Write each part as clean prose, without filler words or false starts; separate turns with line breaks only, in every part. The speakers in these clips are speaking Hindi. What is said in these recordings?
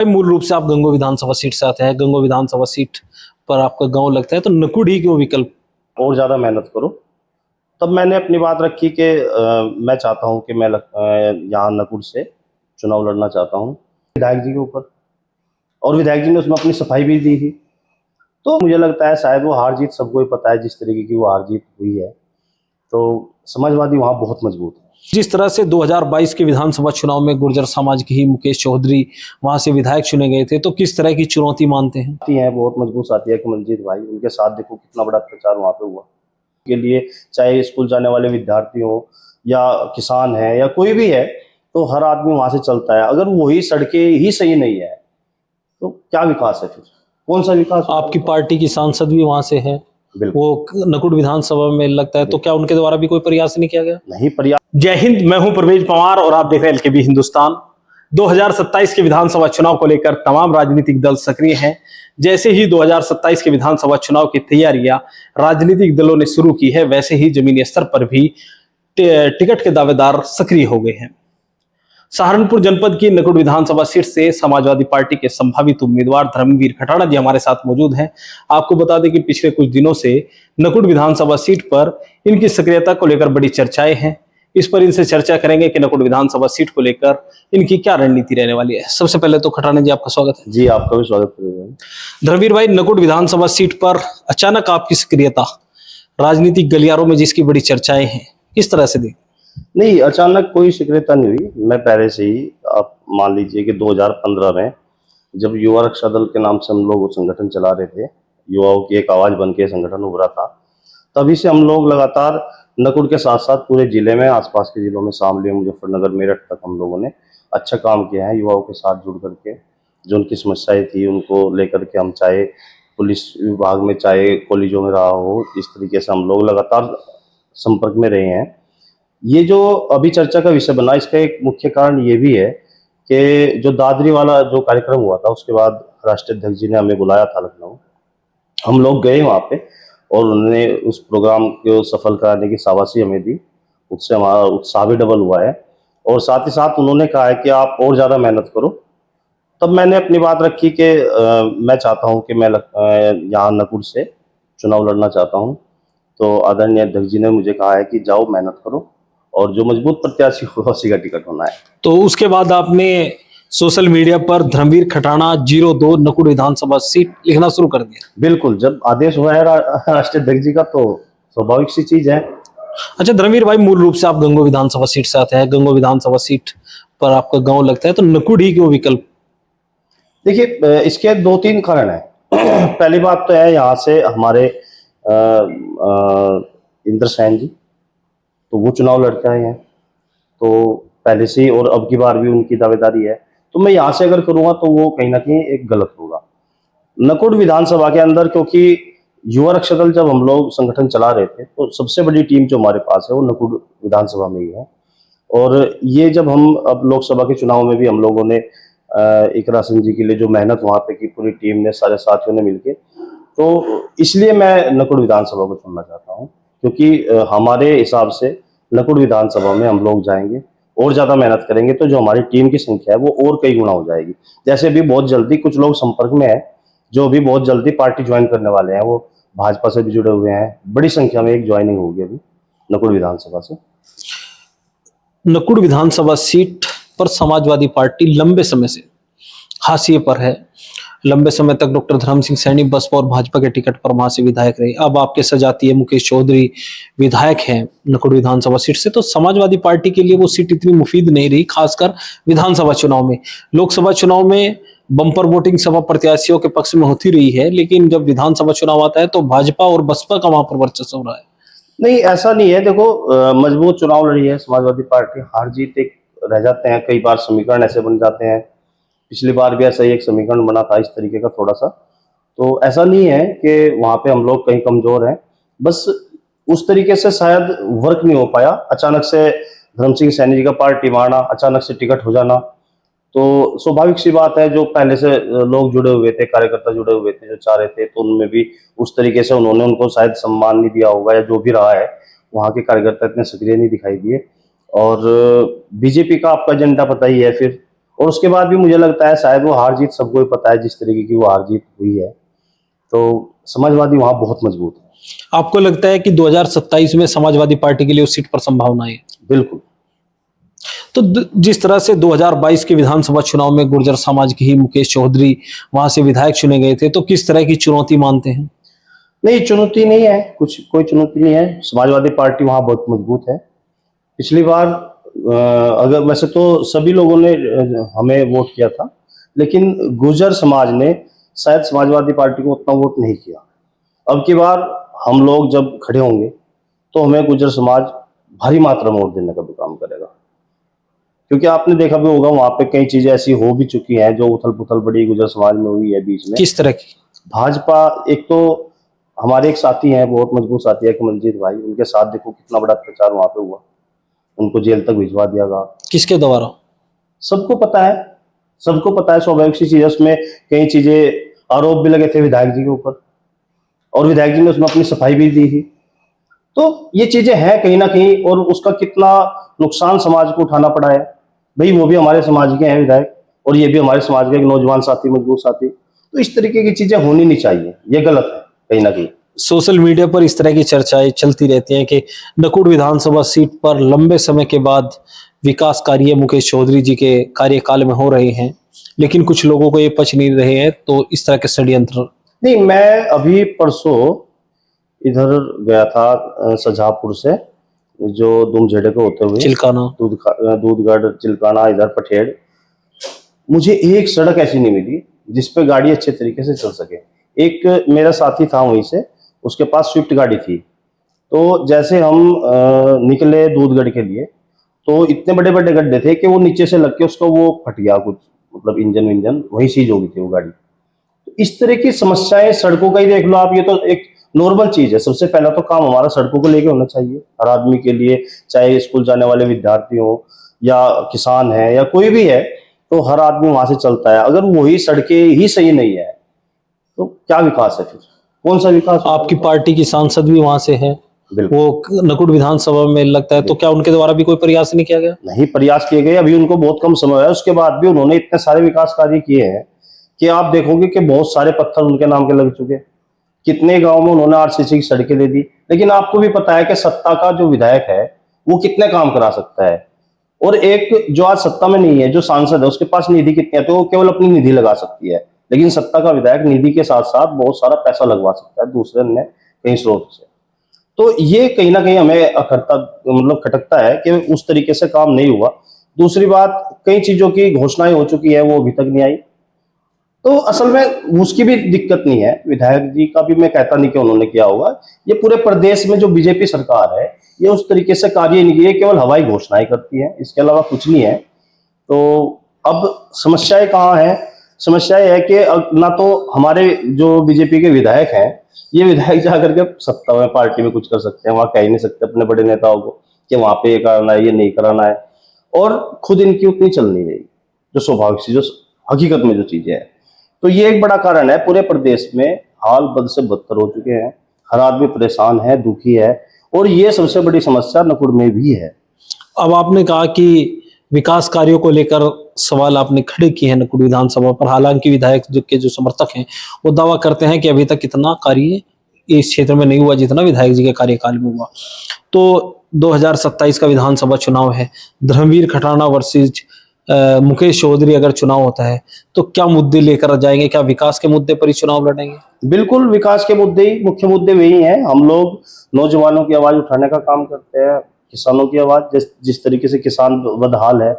मूल रूप से आप गंगो विधानसभा सीट से आते हैं, गंगो विधानसभा सीट पर आपका गांव लगता है, तो नकुड़ ही क्यों विकल्प?
और ज़्यादा मेहनत करो। तब मैंने अपनी बात रखी कि मैं चाहता हूं कि मैं यहाँ नकुड़ से चुनाव लड़ना चाहता हूं विधायक जी के ऊपर, और विधायक जी ने उसमें अपनी सफाई भी दी थी। तो मुझे लगता है शायद वो हार जीत सबको ही पता है, जिस तरीके की वो हार जीत हुई है, तो समाजवादी वहाँ बहुत मजबूत है।
जिस तरह से 2022 के विधानसभा चुनाव में गुर्जर समाज के ही मुकेश चौधरी वहां से विधायक चुने गए थे, तो किस तरह की चुनौती मानते हैं?
आती है बहुत मजबूत साथी है कि मंजीत भाई, उनके साथ देखो कितना बड़ा प्रचार वहाँ पे हुआ के लिए, चाहे स्कूल जाने वाले विद्यार्थी हो या किसान है या कोई भी है, तो हर आदमी वहां से चलता है। अगर वही सड़कें ही सही नहीं है तो क्या विकास है, फिर कौन सा विकास?
आपकी पार्टी की सांसद भी वहां से है, वो नकुड़ विधानसभा में लगता है, तो क्या उनके द्वारा भी कोई प्रयास नहीं किया गया?
नहीं, प्रयास।
जय हिंद, मैं हूं परवेज पवार और आप देख रहे हैं एलकेबी हिंदुस्तान। 2027 के विधानसभा चुनाव को लेकर तमाम राजनीतिक दल सक्रिय हैं। जैसे ही 2027 के विधानसभा चुनाव की तैयारियां राजनीतिक दलों ने शुरू की है, वैसे ही जमीनी स्तर पर भी टिकट के दावेदार सक्रिय हो गए हैं। सहारनपुर जनपद की नकुड़ विधानसभा सीट से समाजवादी पार्टी के संभावित उम्मीदवार धर्मवीर खटाणा जी हमारे साथ मौजूद हैं। आपको बता दें कि पिछले कुछ दिनों से नकुड़ विधानसभा सीट पर इनकी सक्रियता को लेकर बड़ी चर्चाएं हैं। इस पर इनसे चर्चा करेंगे कि नकुड़ विधानसभा सीट को लेकर इनकी क्या रणनीति रहने वाली है। सबसे पहले तो खटाणा जी, आपका स्वागत है।
जी, आपका भी स्वागत है।
धर्मवीर भाई, नकुड़ विधानसभा सीट पर अचानक आपकी सक्रियता राजनीतिक गलियारों में जिसकी बड़ी चर्चाएं हैं, किस तरह से देख?
नहीं, अचानक कोई सक्रियता नहीं हुई। मैं पहले से ही, आप मान लीजिए कि 2015 में जब युवा रक्षा दल के नाम से हम लोग वो संगठन चला रहे थे, युवाओं की एक आवाज बन के संगठन उभरा था, तभी से हम लोग लगातार नकुड़ के साथ साथ पूरे जिले में, आसपास के जिलों में, शामली, मुजफ्फरनगर, मेरठ तक हम लोगों ने अच्छा काम किया है युवाओं के साथ जुड़ करके। जो उनकी समस्याएं थी उनको लेकर के, हम चाहे पुलिस विभाग में, चाहे कॉलेजों में रहा हो, इस तरीके से हम लोग लगातार संपर्क में रहे हैं। ये जो अभी चर्चा का विषय बना, इसका एक मुख्य कारण ये भी है कि जो दादरी वाला जो कार्यक्रम हुआ था, उसके बाद राष्ट्रीय अध्यक्ष जी ने हमें बुलाया था लखनऊ। हम लोग गए वहाँ पे और उन्होंने उस प्रोग्राम को सफल कराने की शाबाशी हमें दी। उससे हमारा उत्साह भी डबल हुआ है, और साथ ही साथ उन्होंने कहा है कि आप और ज़्यादा मेहनत करो। तब मैंने अपनी बात रखी कि मैं चाहता हूँ कि मैं यहाँ नकुड़ से चुनाव लड़ना चाहता हूँ। तो आदरणीय अध्यक्ष जी ने मुझे कहा है कि जाओ, मेहनत करो, और जो मजबूत प्रत्याशी होगा उसी का टिकट होना है।
तो उसके बाद आपने सोशल मीडिया पर धर्मवीर खटाणा 02 नकुड़ विधानसभा सीट लिखना शुरू कर दिया?
बिल्कुल, जब आदेश हुआ है राष्ट्रीय अध्यक्ष जी का, तो स्वाभाविक सी चीज है।
अच्छा धर्मवीर भाई, मूल रूप से आप गंगो विधानसभा सीट से आते हैं, गंगो विधानसभा सीट पर आपका गांव लगता है, तो नकुड़ ही क्यों विकल्प?
देखिए, इसके दो तीन कारण हैं। पहली बात तो है, यहाँ से हमारे इंद्र सैन जी, तो वो चुनाव लड़के आए हैं, तो पहले से ही, और अब की बार भी उनकी दावेदारी है। तो मैं यहाँ से अगर करूँगा तो वो कहीं ना कहीं एक गलत होगा। नकुड़ विधानसभा के अंदर, क्योंकि युवा रक्षा दल जब हम लोग संगठन चला रहे थे, तो सबसे बड़ी टीम जो हमारे पास है वो नकुड़ विधानसभा में ही है। और ये जब हम अब लोकसभा के चुनाव में भी हम लोगों ने इकरा सिंह जी के लिए जो मेहनत वहाँ पे की, पूरी टीम ने, सारे साथियों ने मिलके, तो इसलिए मैं नकुड़ विधानसभा को चुनना चाहता हूँ, क्योंकि हमारे हिसाब से नकुड़ विधानसभा में हम लोग जाएंगे और ज़्यादा मेहनत करेंगे तो जो हमारी टीम की संख्या है वो और कई गुना हो जाएगी। जैसे अभी बहुत जल्दी कुछ लोग संपर्क में है जो भी बहुत जल्दी पार्टी ज्वाइन करने वाले हैं, वो भाजपा से भी जुड़े हुए हैं। बड़ी संख्या में एक ज्वाइनिंग होगी अभी नकुड़ विधानसभा से।
नकुड़ विधानसभा सीट पर समाजवादी पार्टी लंबे समय से हाशिए पर है। लंबे समय तक डॉक्टर धर्म सिंह सैनी बसपा और भाजपा के टिकट पर वहां से विधायक रहे। अब आपके सजातीय मुकेश चौधरी विधायक हैं नकुड़ विधानसभा सीट से, तो समाजवादी पार्टी के लिए वो सीट इतनी मुफीद नहीं रही, खासकर विधानसभा चुनाव में। लोकसभा चुनाव में बंपर वोटिंग सभा प्रत्याशियों के पक्ष में होती रही है, लेकिन जब विधानसभा चुनाव आता है तो भाजपा और बसपा का वहां पर वर्चस्व हो रहा है।
नहीं, ऐसा नहीं है। देखो, मजबूत चुनाव लड़ी है समाजवादी पार्टी, हार जीत एक रह जाते हैं, कई बार समीकरण ऐसे बन जाते हैं। पिछली बार भी ऐसा ही एक समीकरण बना था इस तरीके का थोड़ा सा। तो ऐसा नहीं है कि वहां पे हम लोग कहीं कमजोर हैं, बस उस तरीके से शायद वर्क नहीं हो पाया। अचानक से धर्म सिंह सैनी जी का पार्टी मारना, अचानक से टिकट हो जाना, तो स्वाभाविक सी बात है, जो पहले से लोग जुड़े हुए थे, कार्यकर्ता जुड़े हुए थे, जो चाह रहे थे, तो उनमें भी उस तरीके से उन्होंने उनको शायद सम्मान नहीं दिया होगा, या जो भी रहा है, वहाँ के कार्यकर्ता इतने सक्रिय नहीं दिखाई दिए। और बीजेपी का आपका एजेंडा पता ही है फिर, और उसके बाद भी मुझे लगता है शायद वो हार जीत सबको ही पता है, जिस तरीके की वो हार जीत हुई है, तो समाजवादी वहां बहुत मजबूत है।
आपको लगता है कि 2027 में समाजवादी पार्टी के लिए उस सीट पर संभावना है?
बिल्कुल।
तो जिस तरह से 2022 के विधानसभा चुनाव में गुर्जर समाज के ही मुकेश चौधरी वहां से विधायक चुने गए थे, तो किस तरह की चुनौती मानते हैं?
नहीं, चुनौती नहीं है, कुछ कोई चुनौती नहीं है। समाजवादी पार्टी वहां बहुत मजबूत है। पिछली बार अगर वैसे तो सभी लोगों ने हमें वोट किया था, लेकिन गुर्जर समाज ने शायद समाजवादी पार्टी को उतना वोट नहीं किया। अब की बार हम लोग जब खड़े होंगे तो हमें गुर्जर समाज भारी मात्रा में वोट देने का भी काम करेगा, क्योंकि आपने देखा भी होगा वहां पे कई चीजें ऐसी हो भी चुकी हैं जो उथल पुथल बड़ी गुर्जर समाज में हुई है बीच में।
किस तरह की?
भाजपा, एक तो हमारे एक साथी हैं, बहुत मजबूत साथी है कमलजीत भाई, उनके साथ देखो कितना बड़ा प्रचार वहां पे हुआ, उनको जेल तक भिजवा दिया गया।
किसके द्वारा?
सबको पता है, सबको पता है, स्वाभाविक सी चीज है। उसमें कई चीजें आरोप भी लगे थे विधायक जी के ऊपर, और विधायक जी ने उसमें अपनी सफाई भी दी थी। तो ये चीजें हैं कहीं ना कहीं, और उसका कितना नुकसान समाज को उठाना पड़ा है। भाई वो भी हमारे समाज के हैं विधायक, और ये भी हमारे समाज के एक नौजवान साथी, मजबूत साथी। तो इस तरीके की चीजें होनी नहीं चाहिए, ये गलत है कहीं ना कहीं।
सोशल मीडिया पर इस तरह की चर्चाएं चलती रहती हैं कि नकुड़ विधानसभा सीट पर लंबे समय के बाद विकास कार्य मुकेश चौधरी जी के कार्यकाल में हो रहे हैं, लेकिन कुछ लोगों को ये पच नहीं रहे हैं, तो इस तरह के षड्यंत्र।
नहीं, मैं अभी परसों इधर गया था शाहजहांपुर से, जो दुमझेड़े को होते हुए
चिल्काना,
दूधगढ़, चिल्काना, इधर पठेड़, मुझे एक सड़क ऐसी नहीं मिली जिसपे गाड़ी अच्छे तरीके से चल सके। एक मेरा साथी था वहीं से, उसके पास स्विफ्ट गाड़ी थी। तो जैसे हम निकले दूधगढ़ के लिए, तो इतने बड़े बड़े गड्ढे थे कि वो नीचे से लग के उसको वो फट गया कुछ, मतलब इंजन वहीं सीज हो गई थी वो गाड़ी। तो इस तरह की समस्याएं सड़कों का ही देख लो आप, ये तो एक नॉर्मल चीज है। सबसे पहला तो काम हमारा सड़कों को लेके होना चाहिए हर आदमी के लिए, चाहे स्कूल जाने वाले विद्यार्थी हो या किसान है या कोई भी है, तो हर आदमी वहां से चलता है। अगर वही सड़कें ही सही नहीं है तो क्या विकास है फिर? कौन सा विकास?
आपकी पार्टी की सांसद भी वहां से है, वो नकुड़ विधानसभा में लगता है, तो क्या उनके द्वारा भी कोई प्रयास नहीं किया गया?
नहीं, प्रयास किए गए, अभी उनको बहुत कम समय है। उसके बाद भी उन्होंने इतने सारे विकास कार्य किए हैं कि आप देखोगे कि बहुत सारे पत्थर उनके नाम के लग चुके। कितने गांव में उन्होंने आरसीसी की सड़कें दे दी। लेकिन आपको भी पता है कि सत्ता का जो विधायक है वो कितने काम करा सकता है, और एक जो आज सत्ता में नहीं है, जो सांसद है, उसके पास निधि कितनी है, तो वो केवल अपनी निधि लगा सकती है। लेकिन सत्ता का विधायक निधि के साथ साथ बहुत सारा पैसा लगवा सकता है दूसरे अन्य कहीं स्रोत से। तो ये कहीं ना कहीं हमें अखरता, मतलब खटकता है कि उस तरीके से काम नहीं हुआ। दूसरी बात, कई चीजों की घोषणाएं हो चुकी है, वो अभी तक नहीं आई। तो असल में उसकी भी दिक्कत नहीं है, विधायक जी का भी मैं कहता नहीं कि उन्होंने किया होगा। ये पूरे प्रदेश में जो बीजेपी सरकार है, ये उस तरीके से कार्य नहीं किए, केवल हवाई घोषणाएं करती है, इसके अलावा कुछ नहीं है। तो अब समस्याएं कहाँ है? समस्या ये है कि ना तो हमारे जो बीजेपी के विधायक हैं, ये विधायक जाकर के सत्ता में पार्टी में कुछ कर सकते हैं, वहां कह ही नहीं सकते अपने बड़े नेताओं को कि वहां पे ये कराना है, ये नहीं कराना है। और खुद इनकी उतनी चल नहीं रही, जो स्वाभाविक सी, जो हकीकत में जो चीजें हैं। तो ये एक बड़ा कारण है। पूरे प्रदेश में हाल बद से बदतर हो चुके हैं, हर आदमी परेशान है, दुखी है, और ये सबसे बड़ी समस्या नकुड़ में भी है।
अब आपने कहा कि विकास कार्यों को लेकर सवाल आपने खड़े किए हैं नकुड़ विधानसभा पर, हालांकि विधायक के जो समर्थक हैं वो दावा करते हैं कि अभी तक इतना कार्य इस क्षेत्र में नहीं हुआ जितना विधायक जी के कार्यकाल में हुआ। तो 2027 का विधानसभा चुनाव है, धर्मवीर खटाना वर्सेज मुकेश चौधरी अगर चुनाव होता है तो क्या मुद्दे लेकर जाएंगे? क्या विकास के मुद्दे पर ही चुनाव लड़ेंगे?
बिल्कुल, विकास के मुद्दे ही, मुख्य मुद्दे वही हैं। हम लोग नौजवानों की आवाज उठाने का काम करते हैं, किसानों की आवाज। जिस तरीके से किसान बदहाल है,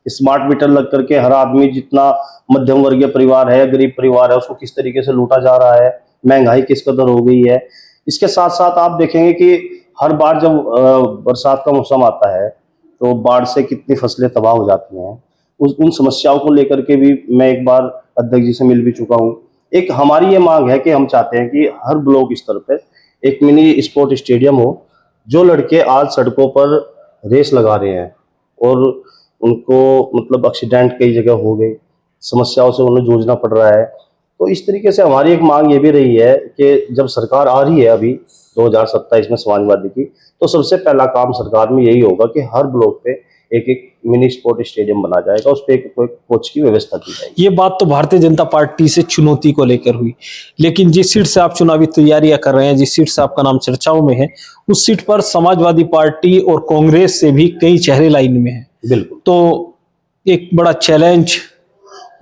स्मार्ट मीटर लग करके हर आदमी, जितना मध्यम वर्गीय परिवार है, गरीब परिवार है, उसको किस तरीके से लूटा जा रहा है, महंगाई किस कदर हो गई है। इसके साथ साथ आप देखेंगे कि हर बार जब बरसात का मौसम आता है तो बाढ़ से कितनी फसलें तबाह हो जाती हैं। उन समस्याओं को लेकर के भी मैं एक बार अध्यक्ष जी से मिल भी चुका हूँ। एक हमारी ये मांग है कि हम चाहते हैं कि हर ब्लॉक स्तर पर एक मिनी स्पोर्ट स्टेडियम हो। जो लड़के आज सड़कों पर रेस लगा रहे हैं और उनको मतलब एक्सीडेंट कई जगह हो गए, समस्याओं से उन्हें जूझना पड़ रहा है, तो इस तरीके से हमारी एक मांग ये भी रही है कि जब सरकार आ रही है अभी 2027 में समाजवादी की, तो सबसे पहला काम सरकार में यही होगा कि हर ब्लॉक पे एक एक मिनी स्पोर्ट स्टेडियम बना जाएगा, उस पर एक कोच की व्यवस्था की जाएगी।
ये बात तो भारतीय जनता पार्टी से चुनौती को लेकर हुई, लेकिन जिस सीट से आप चुनावी तैयारियां कर रहे हैं, जिस सीट से आपका नाम चर्चाओं में है, उस सीट पर समाजवादी पार्टी और कांग्रेस से भी कई चेहरे लाइन में हैं।
बिल्कुल।
तो एक बड़ा चैलेंज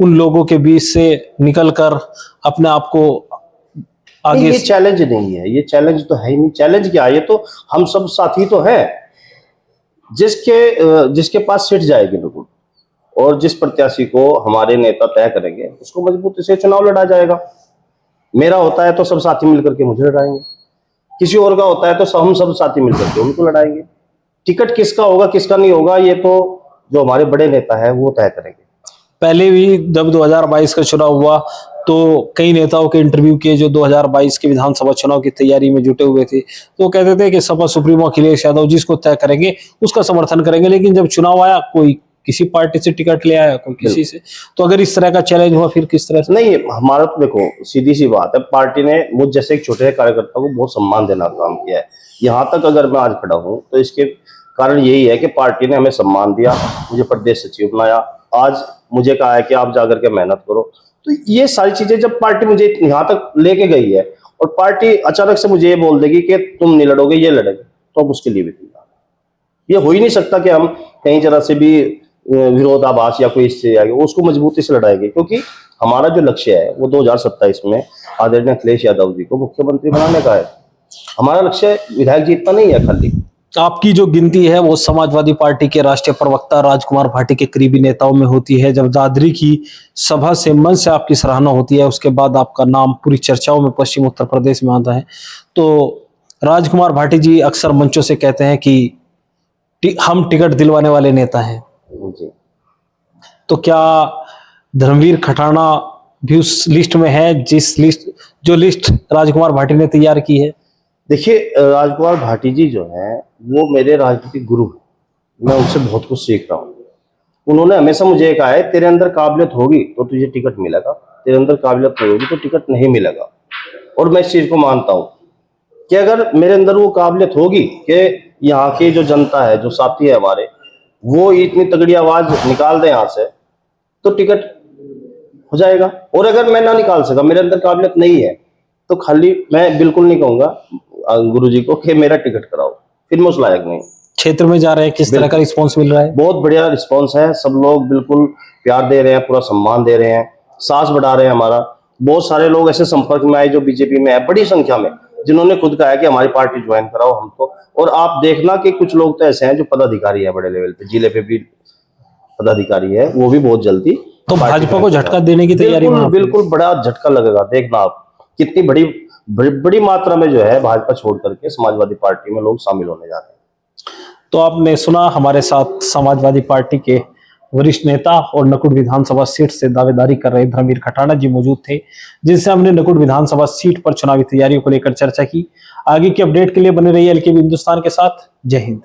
उन लोगों के बीच से निकलकर अपने आप को आगे।
ये चैलेंज नहीं है, ये चैलेंज तो है ही नहीं। चैलेंज क्या है, ये तो हम सब साथी तो हैं। जिसके पास सीट जाएगी बिल्कुल, और जिस प्रत्याशी को हमारे नेता तय करेंगे उसको मजबूती से चुनाव लड़ा जाएगा। मेरा होता है तो सब साथी मिलकर के मुझे लड़ाएंगे, किसी और का होता है तो हम सब साथी मिलकर के उनको लड़ाएंगे। टिकट किसका होगा किसका नहीं होगा, ये तो जो हमारे बड़े नेता है वो तय करेंगे।
पहले भी जब 2022 का चुनाव हुआ तो कई नेताओं के इंटरव्यू किए जो 2022 के विधानसभा चुनाव की तैयारी में जुटे हुए थे, तो वो कहते थे कि सपा सुप्रीमो अखिलेश यादव जिसको तय करेंगे उसका समर्थन करेंगे। लेकिन जब चुनाव आया, कोई किसी पार्टी से टिकट ले आया, कोई किसी से। तो अगर इस तरह का चैलेंज हुआ फिर किस तरह से?
नहीं, हमारा तो देखो सीधी सी बात है, पार्टी ने मुझ जैसे एक छोटे कार्यकर्ता को बहुत सम्मान देना काम किया है। यहाँ तक अगर मैं आज खड़ा हूँ तो इसके कारण यही है कि पार्टी ने हमें सम्मान दिया, मुझे प्रदेश सचिव बनाया, आज मुझे कहा है कि आप जाकर के मेहनत करो। तो ये सारी चीजें जब पार्टी मुझे यहाँ तक लेके गई है और पार्टी अचानक से मुझे ये बोल देगी कि तुम नहीं लड़ोगे, ये लड़ेगे, तो अब उसके लिए भी तैयार है। ये हो ही नहीं सकता कि हम कहीं जरा से भी विरोधाभास या कोई इससे आगे उसको मजबूती से लड़ाएंगे, क्योंकि हमारा जो लक्ष्य है वो 2027 में आदरणीय अखिलेश यादव जी को मुख्यमंत्री बनाने का है। हमारा लक्ष्य विधायक जीतना नहीं है खाली।
आपकी जो गिनती है वो समाजवादी पार्टी के राष्ट्रीय प्रवक्ता राजकुमार भाटी के करीबी नेताओं में होती है। जब दादरी की सभा से मन से आपकी सराहना होती है, उसके बाद आपका नाम पूरी चर्चाओं में पश्चिम उत्तर प्रदेश में आता है। तो राजकुमार भाटी जी अक्सर मंचों से कहते हैं कि हम टिकट दिलवाने वाले नेता हैं।
जी।
तो क्या धर्मवीर खटाना भी उस लिस्ट में है, जो लिस्ट राजकुमार भाटी ने तैयार की है?
देखिए, राजकुमार भाटी जी जो है वो मेरे राजनीतिक गुरु हैं। मैं उनसे बहुत कुछ सीख रहा हूँ। उन्होंने हमेशा मुझे कहा है, तेरे अंदर काबिलियत होगी तो तुझे टिकट मिलेगा, तेरे अंदर काबिलियत नहीं होगी तो टिकट नहीं मिलेगा। और मैं इस चीज को मानता हूँ कि अगर मेरे अंदर वो काबिलियत होगी कि यहाँ की जो जनता है, जो साथी है हमारे, वो इतनी तगड़ी आवाज निकाल दे यहाँ से, तो टिकट हो जाएगा। और अगर मैं ना निकाल सका, मेरे अंदर काबिलियत नहीं है, तो खाली मैं बिल्कुल नहीं कहूंगा गुरुजी को कि मेरा टिकट कराओ, फिर मैं उस लायक नहीं।
क्षेत्र में जा रहे हैं, किस तरह का रिस्पॉन्स मिल रहा है?
बहुत बढ़िया रिस्पॉन्स है, सब लोग बिल्कुल प्यार दे रहे हैं, पूरा सम्मान दे रहे हैं, साथ बढ़ा रहे हैं हमारा। बहुत सारे लोग ऐसे संपर्क में आए जो बीजेपी में है बड़ी संख्या में, जिन्होंने खुद कहा है कि हमारी पार्टी ज्वाइन कराओ हमको। और आप देखना कि कुछ लोग तो ऐसे हैं जो पदाधिकारी है बड़े लेवल पे, जिले पे भी पदाधिकारी है, वो भी बहुत जल्दी
तो भाजपा को झटका देने की तैयारी में?
बिल्कुल बड़ा झटका लगेगा। देखना आप कितनी बड़ी मात्रा में जो है भाजपा छोड़ करके समाजवादी पार्टी में लोग शामिल होने जा रहे हैं।
तो आपने सुना, हमारे साथ समाजवादी पार्टी के वरिष्ठ नेता और नकुड़ विधानसभा सीट से दावेदारी कर रहे धर्मवीर खटाना जी मौजूद थे, जिनसे हमने नकुड़ विधानसभा सीट पर चुनावी तैयारियों को लेकर चर्चा की। आगे की अपडेट के लिए बने रहिए एलकेबी हिंदुस्तान के साथ। जय हिंद।